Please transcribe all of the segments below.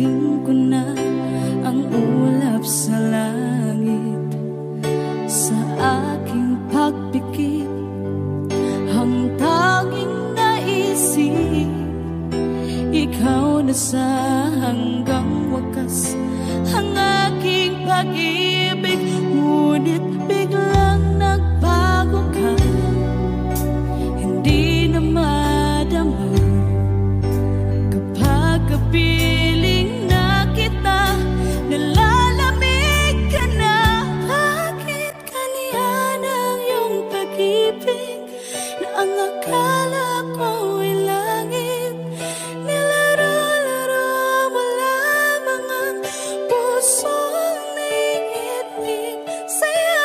Narating ko na ang ulap sa langit. Sa aking pagpikit, ang tanging naisip, ikaw na sa hanggang wakas ang aking pag-ibig. Ngunit biglang nagbago ka, hindi na madama kapag kapiling na kita. Nalalamig ka na. Bakit kaniyan ang iyong pag-ibig na ang akala ko ay langit? Nilaro-laro mo lamang ang pusong naiibig. Saya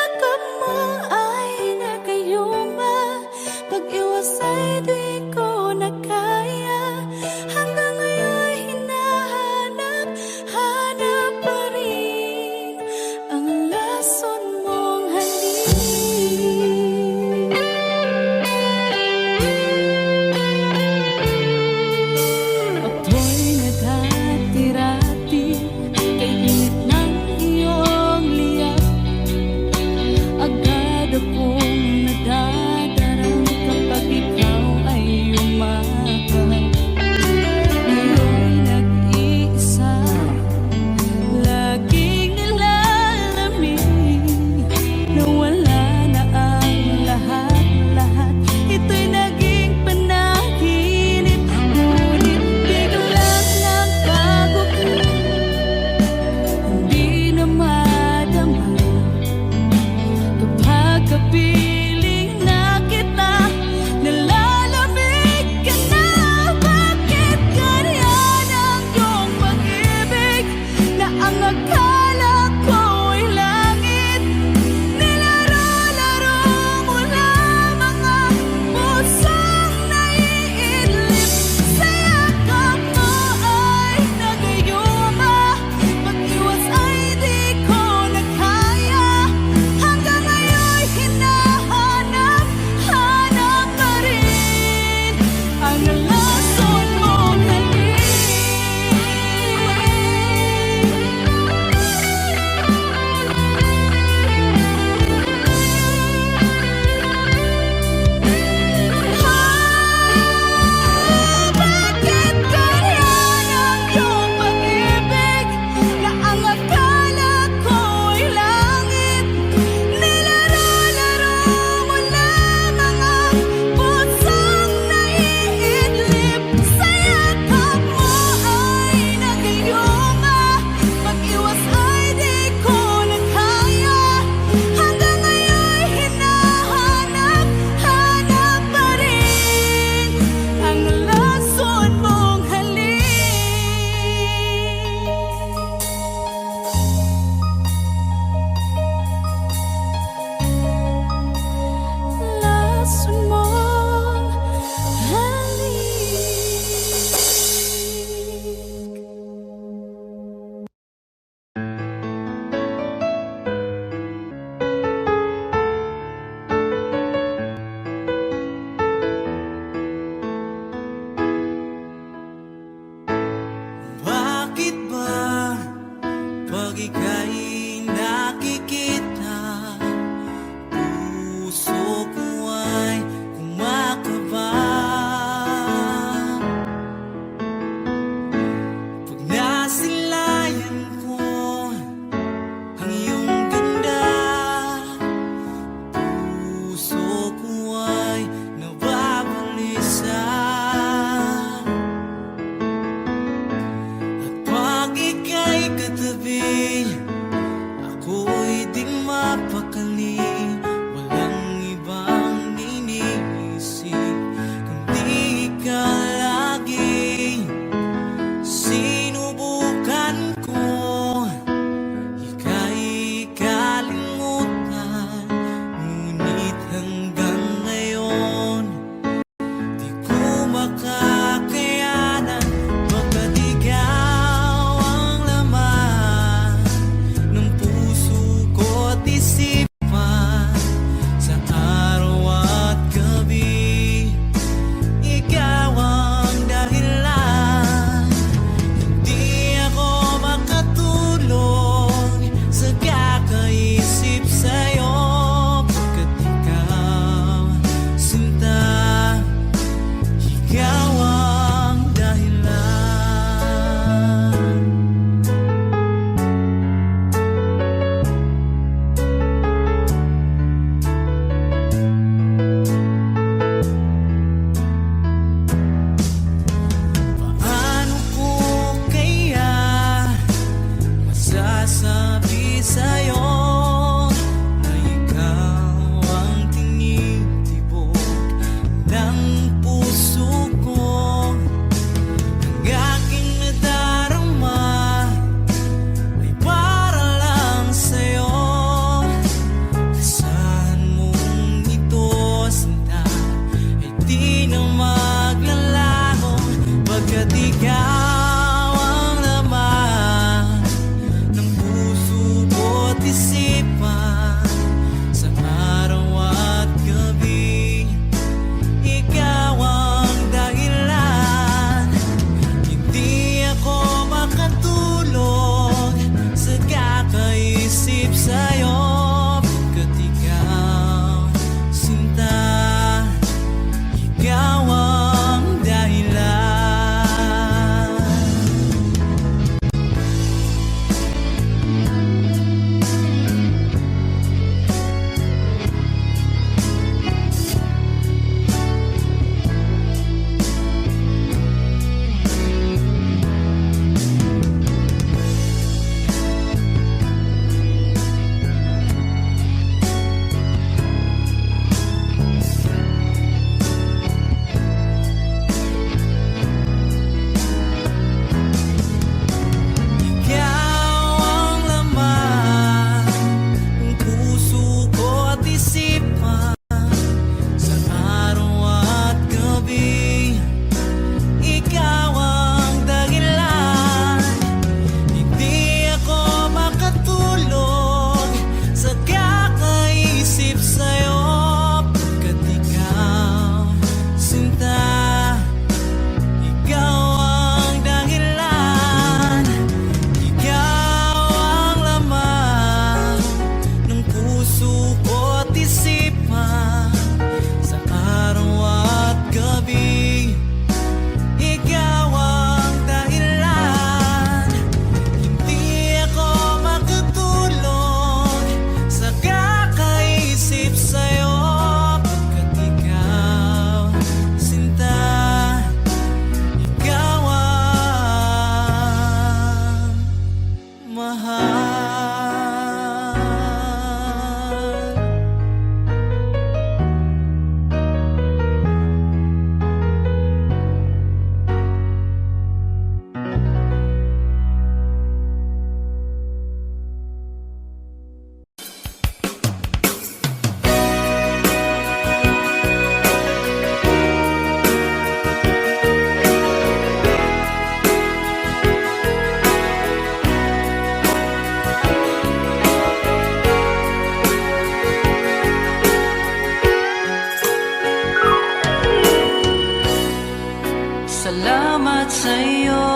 Salamat sa'yo,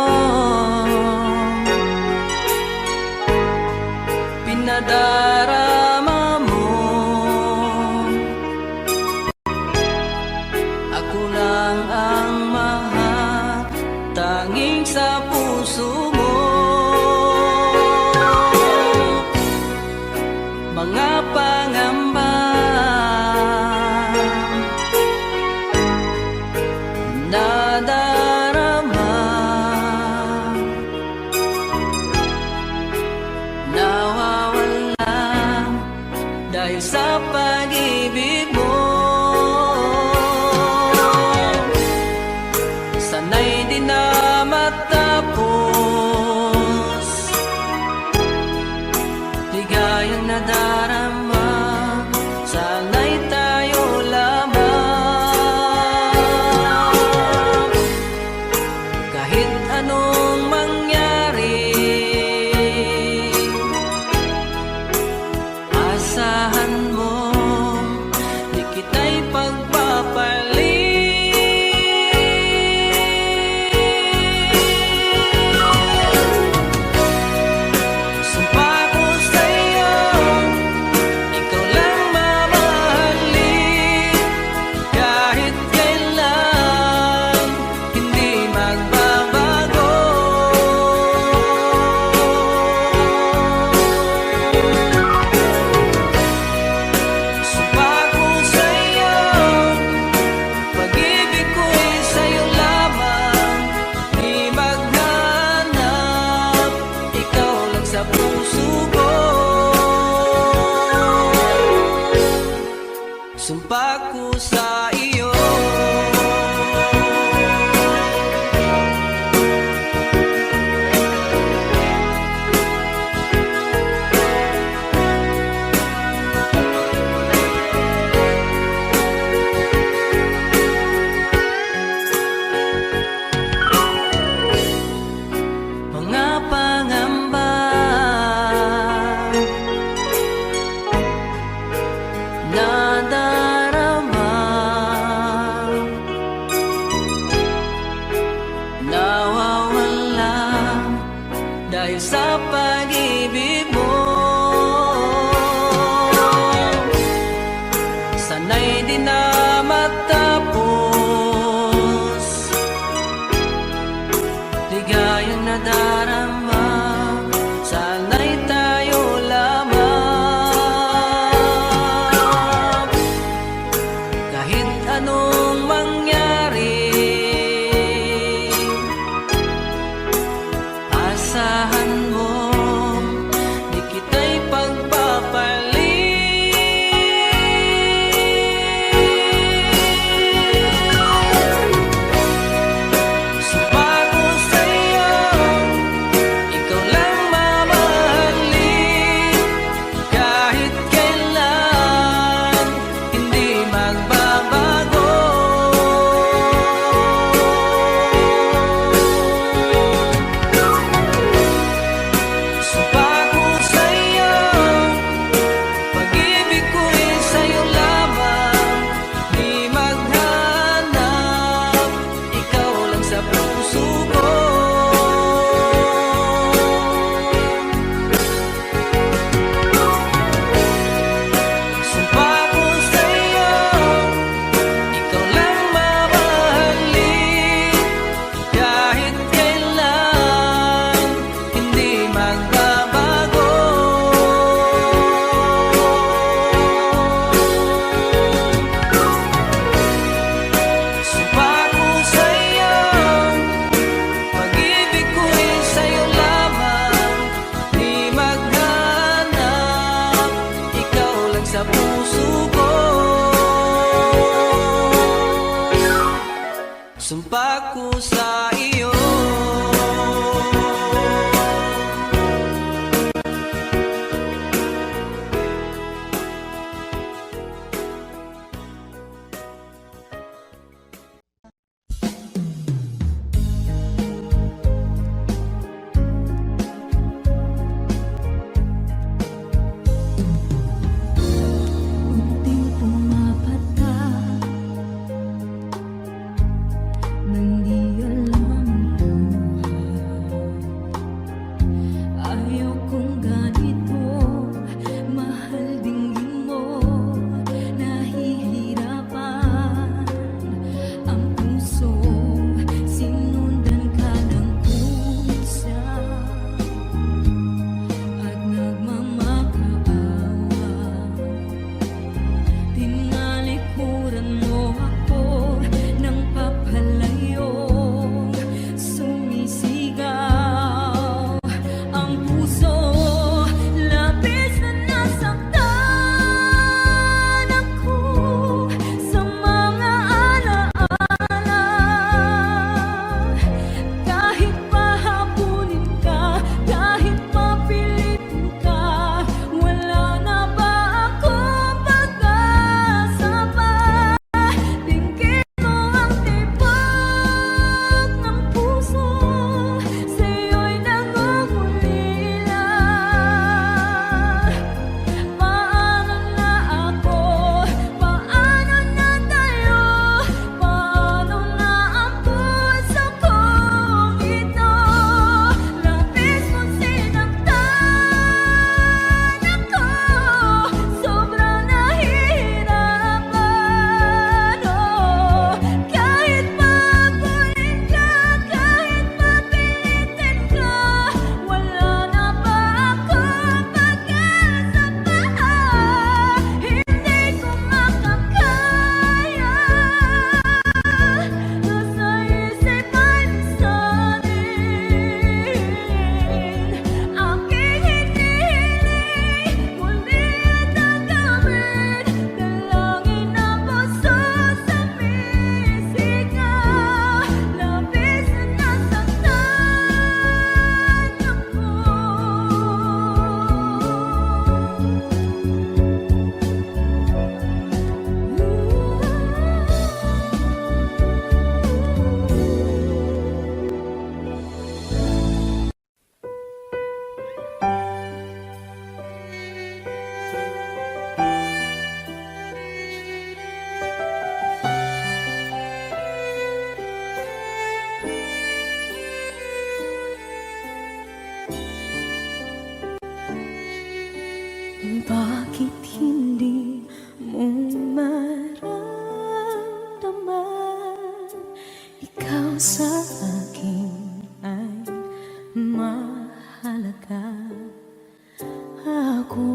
pinadarama mo. Ako lang ang mahal, tanging sa puso mo. Mga pangamba nadarama, nawawala dahil sa pag-ibig mo. Sana'y di na matapos, ligayang nadarama, sana'y tayo lamang. Kahit anong mangyari, asahan mo, di kita'y pagpapalit. Sumpa ko sa'yo, ikaw lang mamahalin, kahit kailan hindi magbabago. Sumpa ko sa'yo, pag-ibig ko'y sa'yo lamang, di maghanap, ikaw lang sa puso ko. Sumpa ko sa iyo. Mga pangamba nadarama, nawawala dahil sa pag-ibig mo. Sana'y di na matapos, ligayang nadarama, sana'y tayo lamang. Kahit anong mangyari, asahan mo, di kita'y pagpapalit. Sumpa ko sa'yo,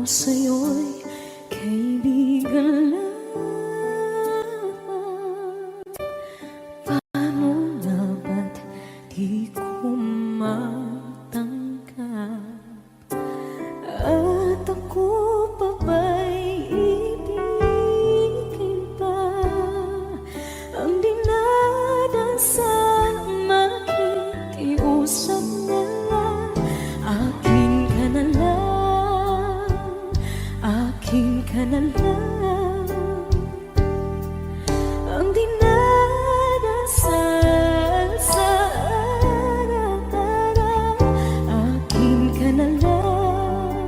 sa'yo'y kaibigan lang. Paano na ba't di ko matanggap? At ako pa ba'y ibigin pa? Ang dinadasal makikiusap na lang. Akin ka na lang, akin ka na lang. Ang dinadasal sa araw-araw. Akin ka na lang,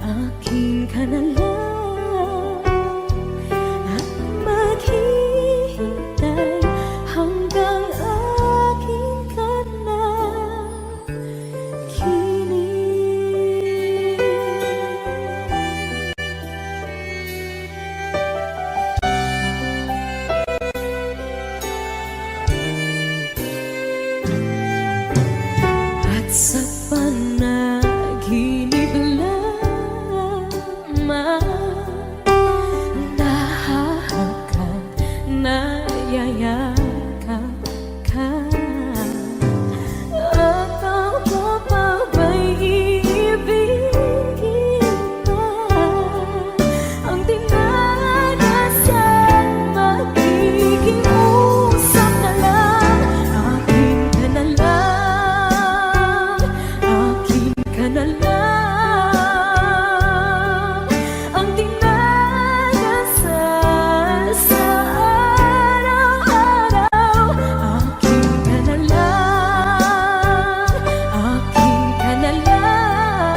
akin ka na lang. At maghihintay hanggang akin ka na kilig. At sa panaginip lamang nahahagkan, nayayakap ka. At ako pa ba'y iibigin pa? Ang dinadasal makikiusap na lang. Akin ka na lang, akin ka na lang. Ang dinadasal sa araw-araw. Akin ka na lang, akin ka na lang.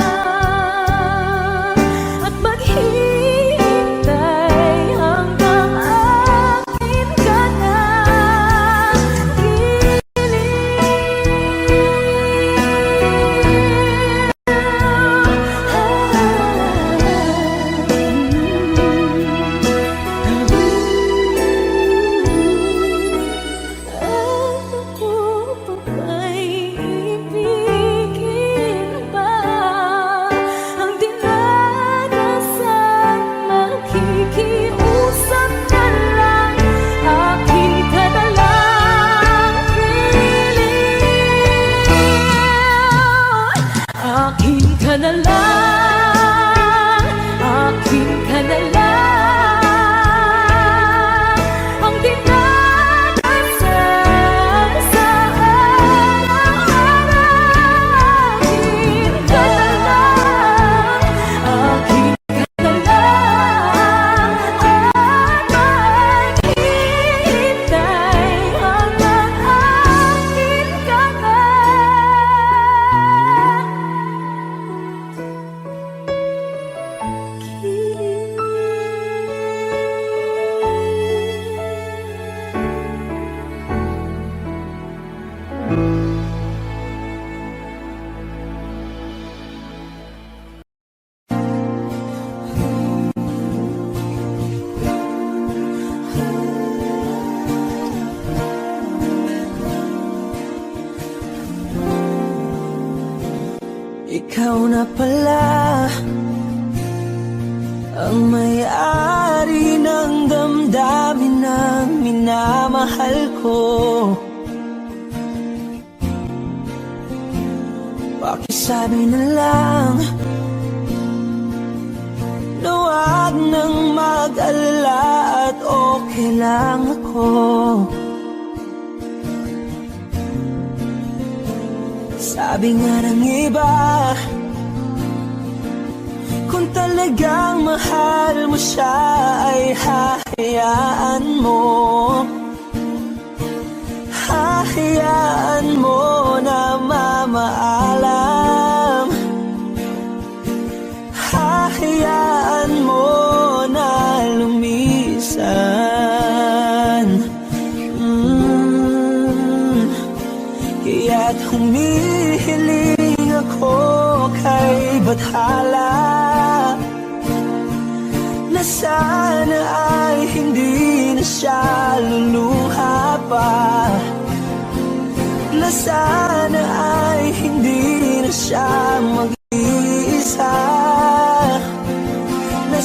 At maghihintay hanggang akin ka na At ako pa ba'y ibigin pa? Ang dinadasal makikiusap na lang. Akin ka na lang, kilig. Akin ka na lang, akin ka na lang. Ang dinadasal sa araw-araw. Akin ka na lang, akin ka na lang. At maghihintay hanggang akin ka na Ikaw na pala ang may-ari ng damdamin ng minamahal ko. Pakisabi na lang na huwag nang mag-alala at okay lang ako. Sabi nga ng iba, kung talagang mahal mo siya ay hahayaan mo. Hahayaan mo na mamaalam. Hahayaan mo na lumisan. Kaya't humihiling ako kay Bathala na sana ay hindi na siya luluha pa, na sana ay hindi na siya mag-iisa.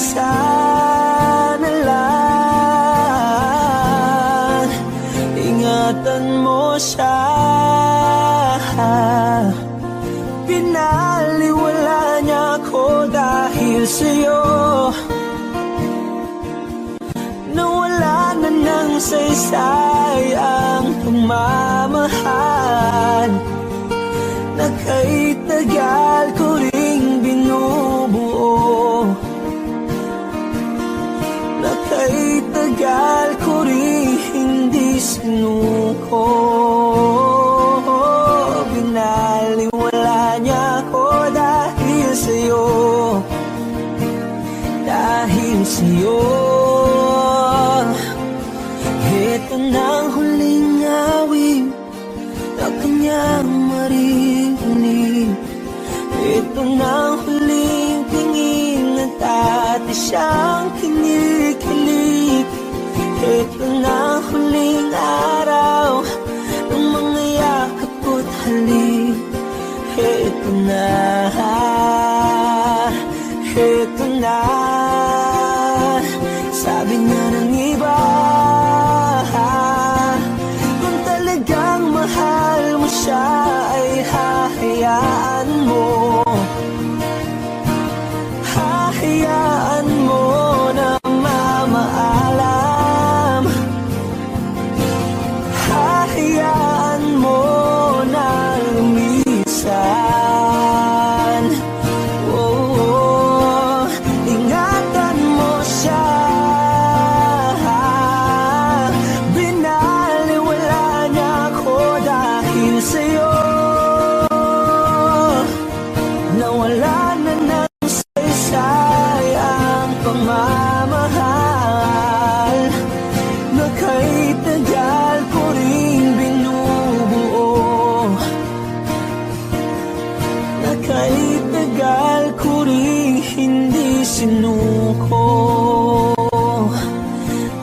sana lang ingatan mo siya. Pinaliwala niya ako dahil sa'yo. Nawala na ng saysay ang pagmamahal na kahit tagal ko ring binubuo, na kahit tagal ko ring hindi sinuko. Binaliwala niya ako dahil sa'yo, dahil sa'yo. Ito na ang huling awit na kanyang maririnig. Ito na ang huling tingin at dati siyang kinikilig. Ito na ang huling araw ng mga yakap ko't halik. Ito na, ito na. Sabi nga ng iba, kung talagang mahal mo siya ay hahayaan mo. Hahayaan mo na mamaalam. Hahayaan mo na lumisan. Oh, ingatan mo siya. Binaliwala niya ako dahil sa'yo. Nawala na ng saysay ang pagmamahal na kahit tagal ko rin binubuo, na kahit tagal ko rin hindi sinuko.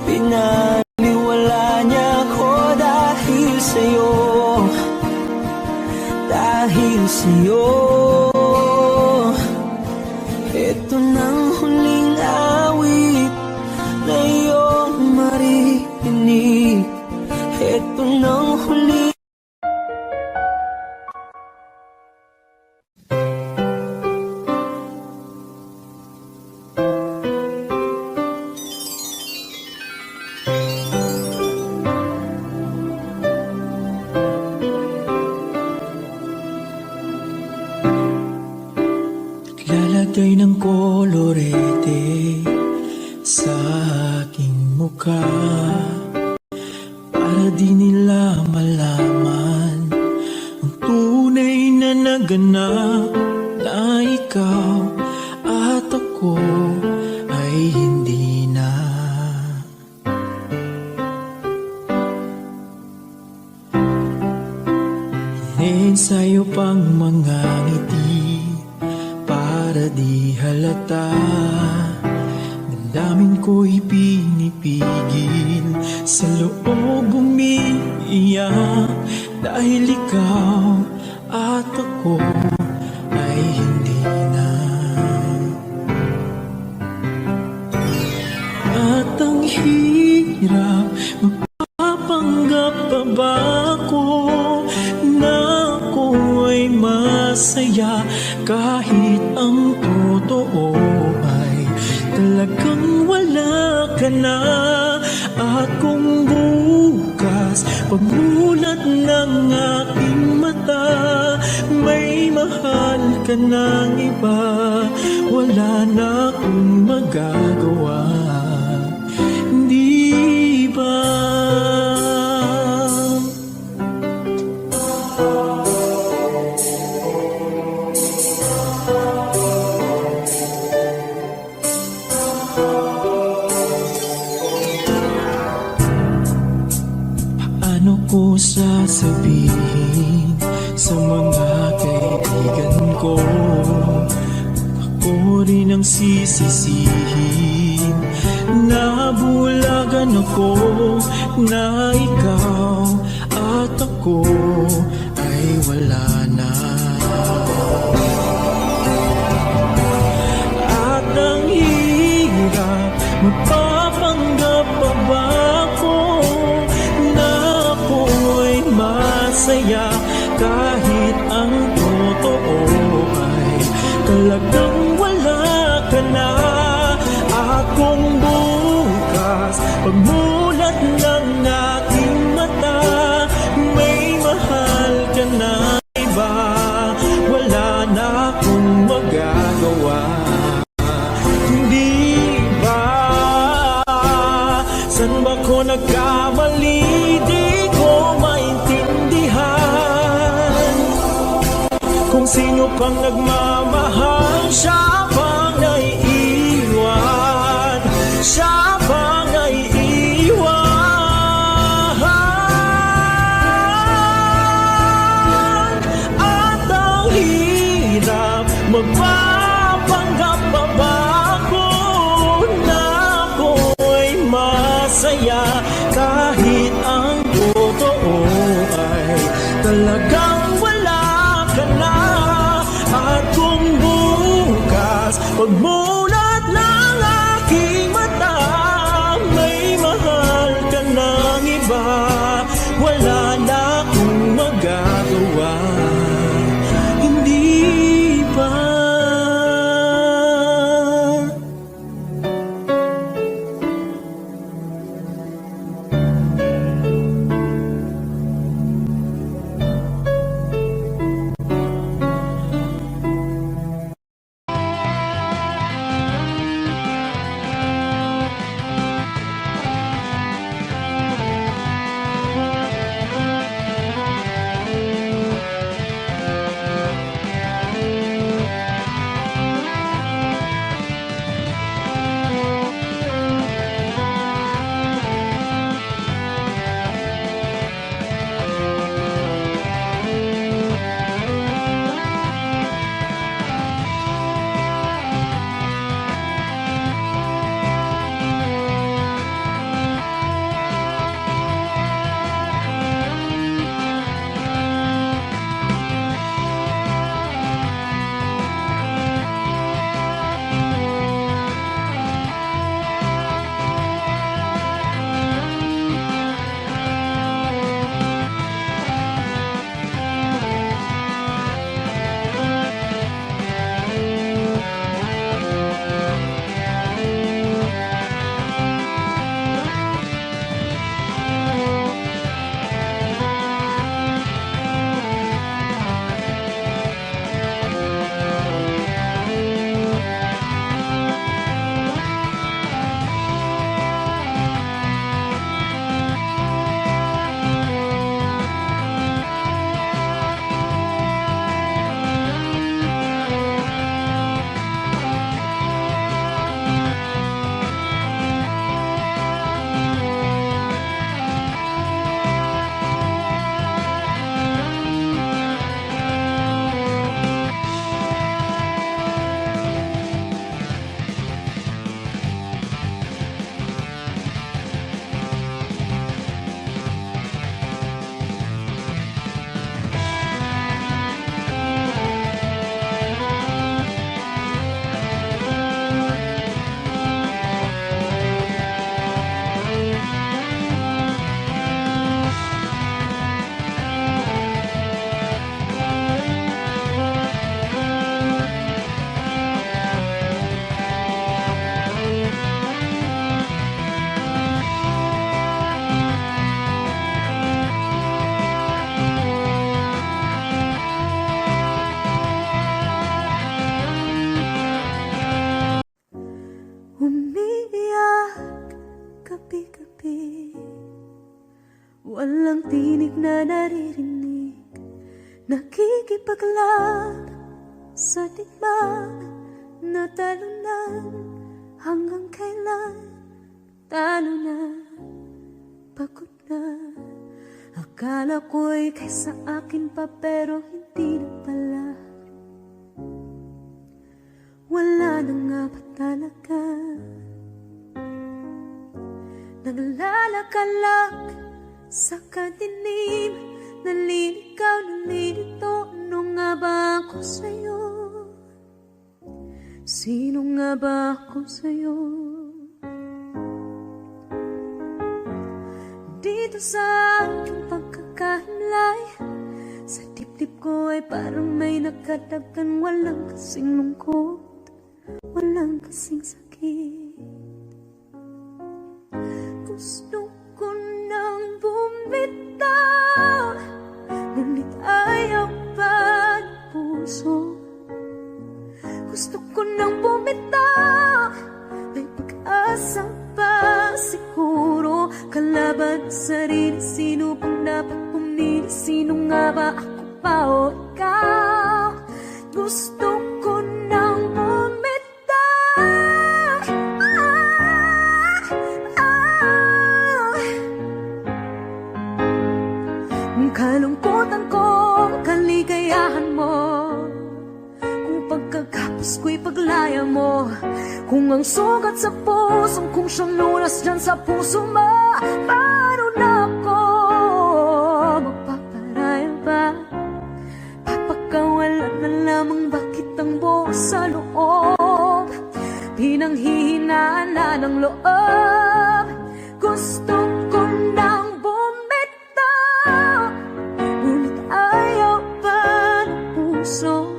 Pinaniwala niya ako dahil sa'yo, dahil sa'yo. Ito nang huling awit na iyong maririnig. Ito nang huling. Lalagay ng kolorete sa aking mukha para di nila malaman ang tunay na naganap, na ikaw at ako ay hindi na. Iniensayo pang mga ngiti para di halata. Damdamin ko'y pinipigil, sa loob umiiyak, dahil ikaw at ako ay hindi na. At ang hirap, magpapanggap pa ba ako na ako ay masaya kahit ang totoo ay talagang wala ka na. At kung bukas pagmulat ng aking mata may mahal ka ng iba, wala na akong magagawa, di ba? Paano ko sasabihin sa mga kaibigan ko, ako rin ang sisisihin, nabulagan ako na ikaw at ako ay wala na. At ang hirap Kahit ang totoo ay talagang wala ka na. At kung bukas pagmulat ng aking mata may mahal ka na iba, wala na akong magagawa. Hindi ba? San ba ko nagkamali? Di ko maintindihan. Kung sino pang nagmamahal, siya pang naiiwan. Siya pang naiiwan. At ang hirap magpapanggap pa ba ako na ako'y masaya, kahit ang totoo ay talagang wala ka na. At kung bukas pagmulat ng aking mata may mahal ka ng iba, wala na akong magagawa. Hindi ba? Walang tinig na naririnig, nakikipaglab sa tikman na talunan. Hanggang kailan talo na, pagod na. Akala ko'y kaysa akin pa, pero hindi na pala. Wala na nga ba talaga? Naglalakad sa kadilim, naliligaw, nalilito. Ano nga ba ako sa'yo? Sino nga ba ako sa'yo? Dito sa aking pagkakahimlay, dibdib ko ay parang may nakadagan. Walang kasing lungkot, walang kasing sakit. Gusto ko nang bumitaw, ngunit ayaw pa ng puso. Gusto ko nang bumitaw, may pag-asa pa siguro. Kalaban sa sarili, sino pang dapat pumili? Sino nga ba, ako pa o ikaw? Gusto ko nang bumitaw. Ang kalungkutan ko, kaligayahan mo. Kung pagkagapos ko'y paglaya mo. Kung ang sugat sa pusong, kung siyang lunas dyan sa puso mo. Paano na ako magpaparaya ba? Papakawalan na lamang, bakit ang buo sa loob? Pinanghihinaan na ng loob. Gusto ko nang bumitaw, ngunit ayaw pa ng puso.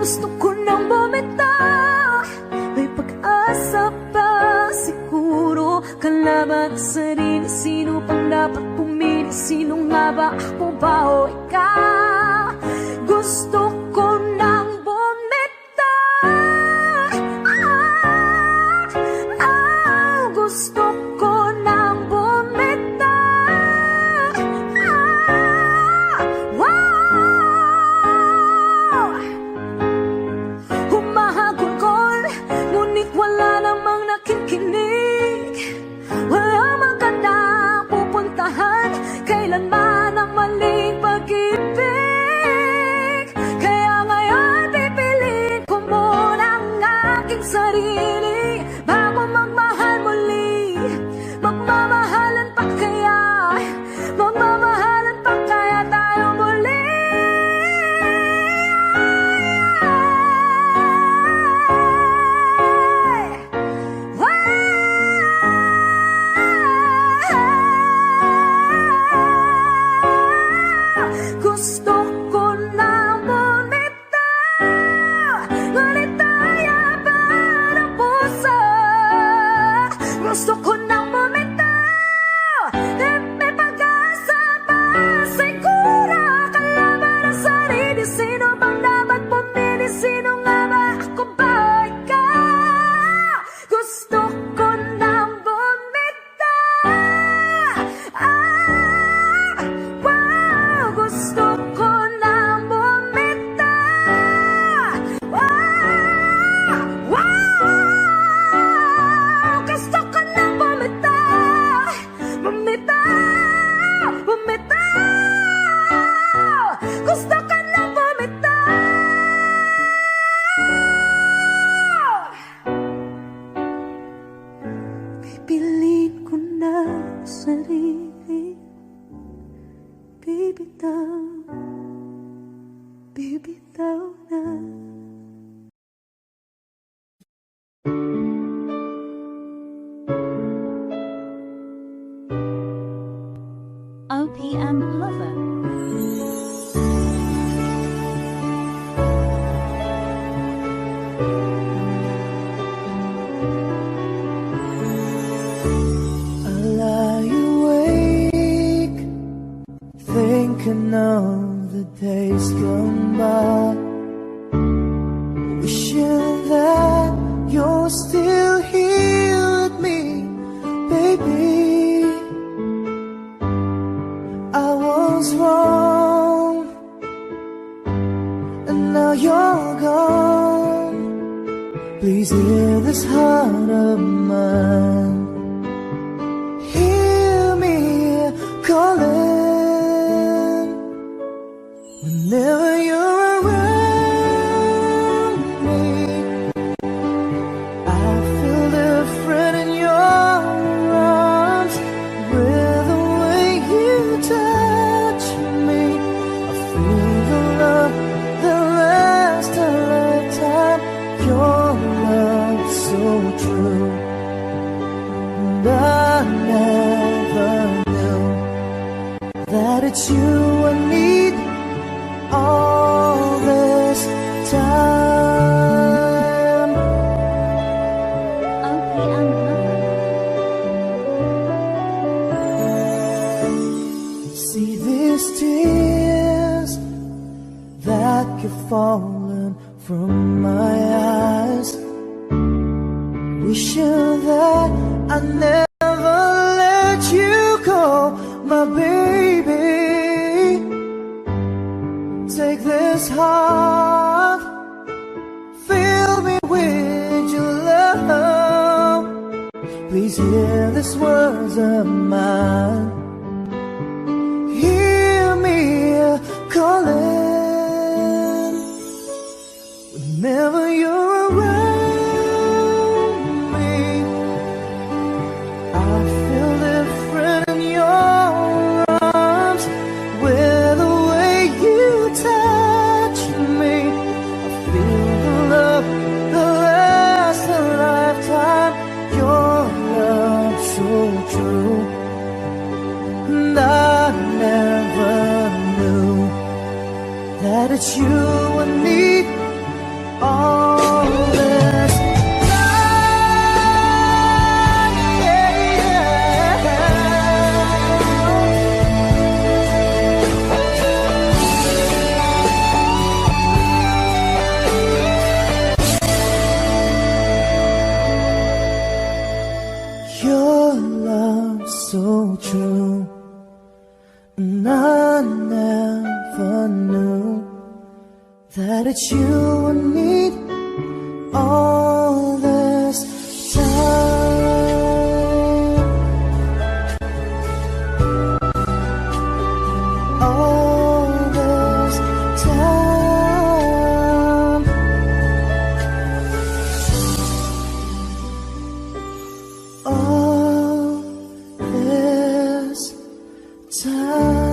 Gusto ko nang bumitaw, may pag-asa pa siguro. Kalaban sa sarili, sino pang dapat pumili? Sino nga ba, ako ba o ikaw? Gusto ko nang bumitaw. Gusto ko nang bumitaw. Wow! Humahagulgol, ngunit wala namang nakikinig. Walang magandang pupuntahan, kailanman ang maling pag-ibig. Kaya ngayon pipiliin ko muna ang aking sarili bago magmahal muli. Magmamahalan pa kaya, magmamahalan pa kaya tayo muli. Gusto ko nang bumitaw, ngunit ayaw pa ng puso. Gusto ko nang bumitaw, may pag-asa pa siguro. Kalaban ang sarili, sino bang dapat pumili? Sino nga ba, ako ba o ikaw? Gusto ko nang bumitaw. Wow! Gusto ko nang bumitaw. Wow! Wow! Gusto ko nang bumitaw. Bumitaw! Bumitaw! Gusto ko nang bumitaw. Pipiliin ko na sarili. Bibitaw, bibitaw na. OPM Lover. I lie awake, thinking of the days gone by, wishing that you're still here with me, baby. I was wrong, and now you're gone. Please hear this heart of mine. Hear me calling whenever you're around me. I feel different in your arms with the way you touch me. I feel the love that lasts a lifetime. Your love so true, and I never knew that it's you I need you're falling from my eyes. Wishing that I never let you go, my baby. Take this heart, fill me with your love. Please hear these words of mine. Hear me calling. Whenever you're around me, I feel different in your arms. With the way you touch me, I feel the love that lasts a lifetime. Your love so true, and I never knew that it's you I need all this time. Your love so true, and I never knew that it's you I need all this time. All this time. All this time.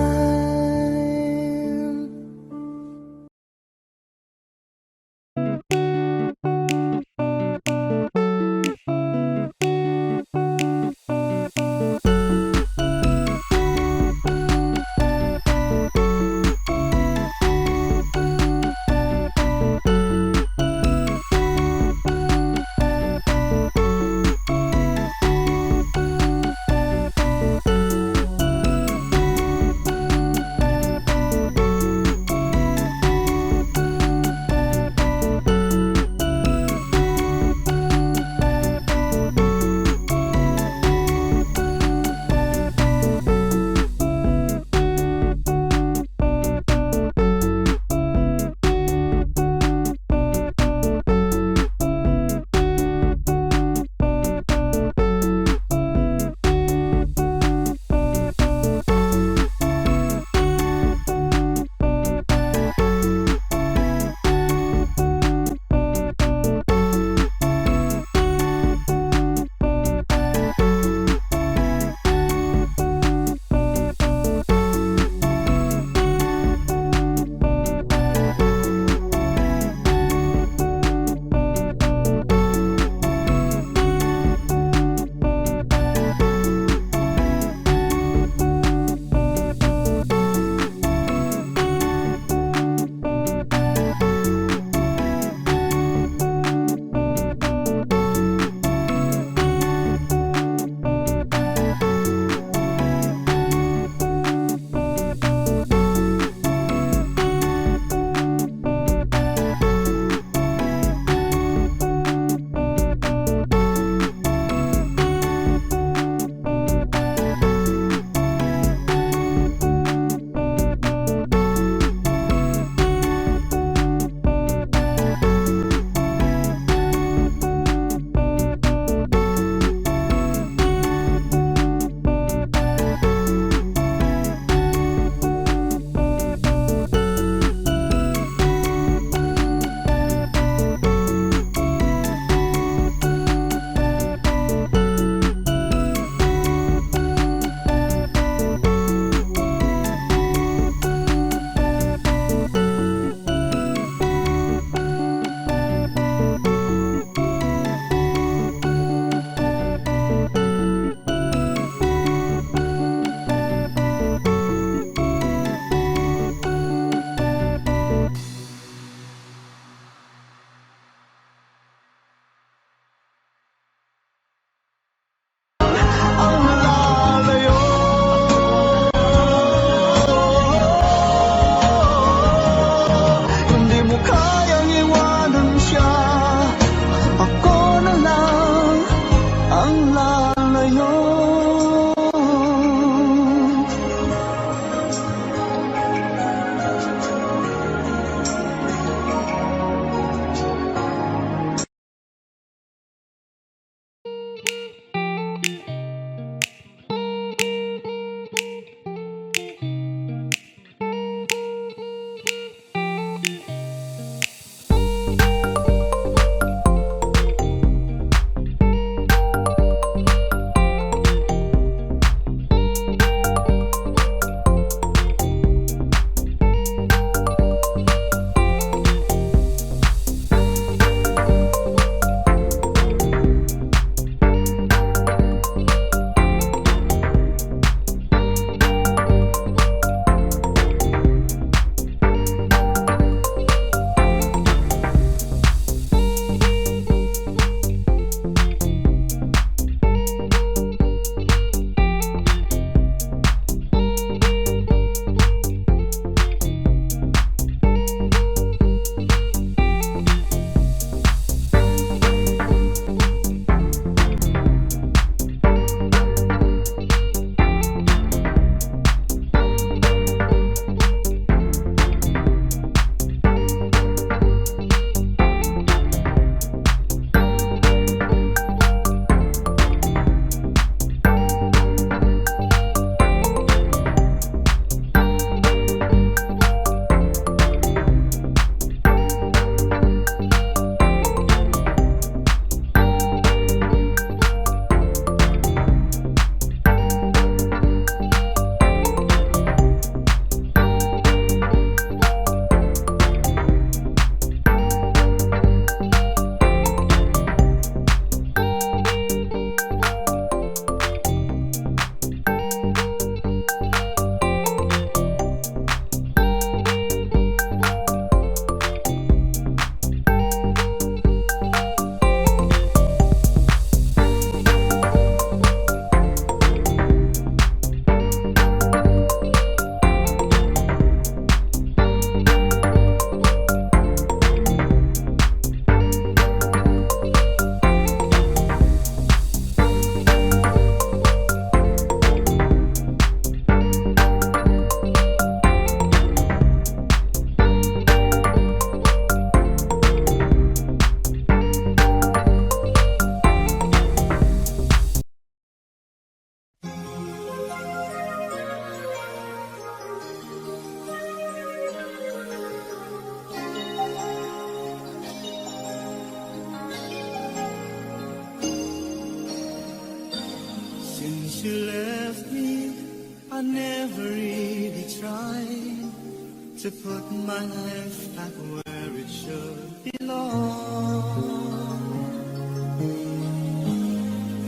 to put my life back where it should belong.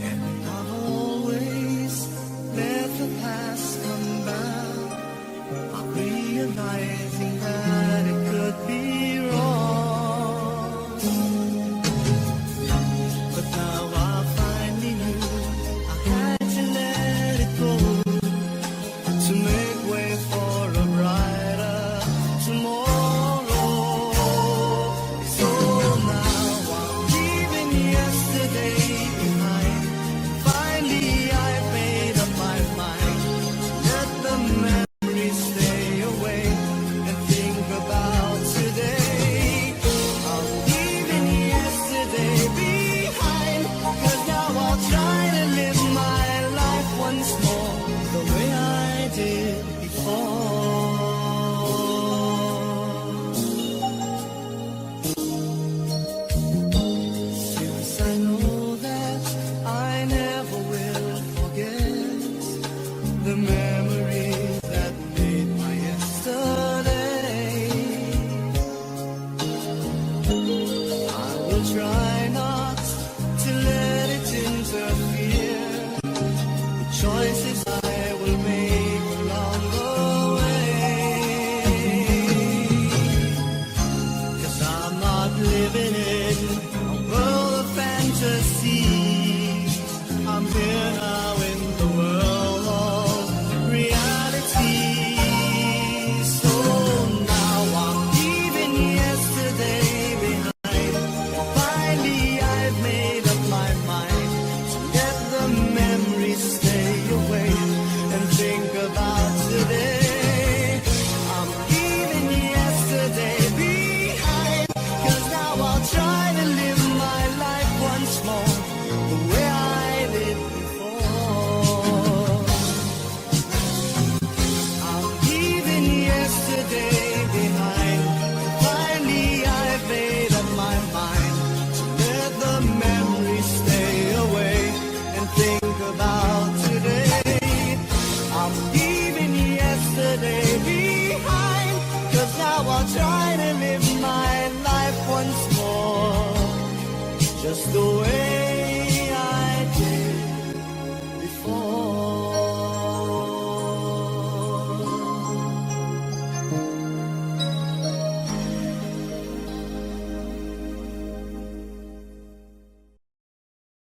And I've always let the past come back, I'm realizing that it could be wrong. But now I finally knew I had to let it go to make way for a brighter tomorrow. So now I'm leaving yesterday behind. Finally I made up my mind. Let the memories stay away and think about today. I'm leaving yesterday behind, 'cause now I'll try to live my life once more the way I did before. Since I know that I never will forget the memories that made my yesterday, I will try not to let it interfere the choices I will make along the way. 'Cause I'm not living in a world of fantasy. I'm here now in the world of reality. So now I'm leaving yesterday behind. Finally I've made up my mind to let the memories stay away and think about today. I'm leaving yesterday behind, 'cause now I'll try to live my life once more the way I did before. I'm leaving yesterday behind. Finally I've made up my mind to let the memories stay away and think about today. I'm leaving yesterday behind, 'cause now I'll try to live my life once more just the way